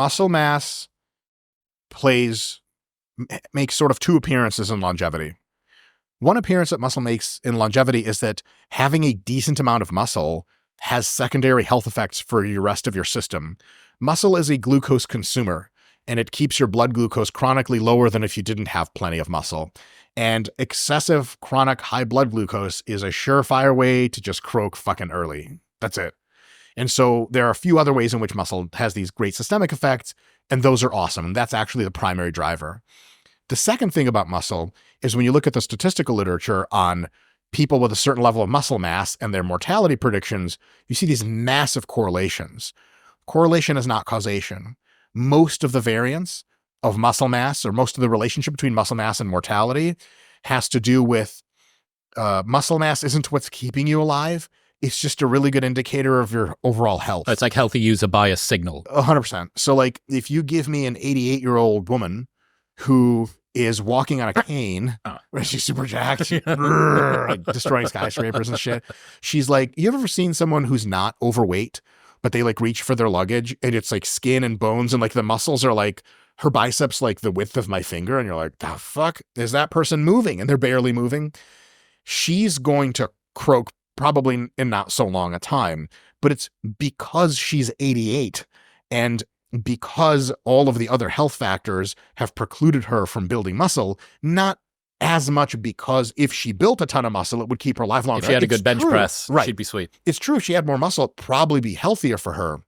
muscle mass makes sort of two appearances in longevity. One appearance that muscle makes in longevity is that having a decent amount of muscle has secondary health effects for the rest of your system. Muscle is a glucose consumer, and it keeps your blood glucose chronically lower than if you didn't have plenty of muscle. And excessive chronic high blood glucose is a surefire way to just croak fucking early. That's it. And so there are a few other ways in which muscle has these great systemic effects, and those are awesome. And that's actually the primary driver. The second thing about muscle is when you look at the statistical literature on people with a certain level of muscle mass and their mortality predictions, you see these massive correlations. Correlation is not causation. Most of the variance of muscle mass, or most of the relationship between muscle mass and mortality, has to do with muscle mass isn't what's keeping you alive. It's just a really good indicator of your overall health. It's like healthy user bias signal. 100%. So like if you give me an 88-year-old woman who is walking on a cane, where she's super jacked, like destroying skyscrapers and shit. She's like, you ever seen someone who's not overweight, but they like reach for their luggage and it's like skin and bones and like the muscles are like her biceps, like the width of my finger. And you're like, the fuck is that person moving? And they're barely moving. She's going to croak probably in not so long a time, but it's because she's 88 and because all of the other health factors have precluded her from building muscle, not as much because if she built a ton of muscle, it would keep her alive longer. If she had a good bench press, right, she'd be sweet. It's true. If she had more muscle, it'd probably be healthier for her.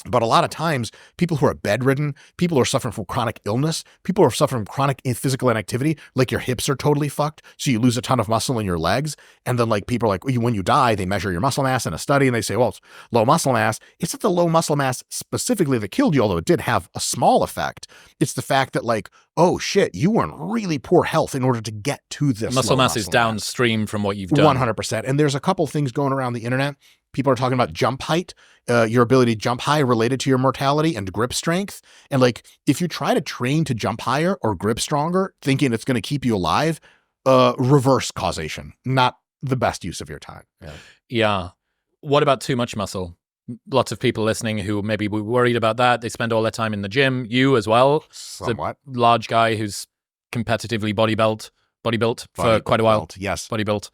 But a lot of times, people who are bedridden, people who are suffering from chronic illness, people who are suffering from chronic physical inactivity, like your hips are totally fucked, so you lose a ton of muscle in your legs. And then like people are like, when you die, they measure your muscle mass in a study and they say, well, it's low muscle mass. It's not the low muscle mass specifically that killed you, although it did have a small effect. It's the fact that like, oh shit, you were in really poor health in order to get to this. Muscle mass is downstream from what you've done. 100%. And there's a couple things going around the internet. People are talking about jump height, your ability to jump high related to your mortality and grip strength. And like, if you try to train to jump higher or grip stronger, thinking it's going to keep you alive, reverse causation, not the best use of your time. Yeah. What about too much muscle? Lots of people listening who maybe were worried about that. They spend all their time in the gym. You as well. Somewhat. The large guy who's competitively body built for quite a while. Yes. Body built.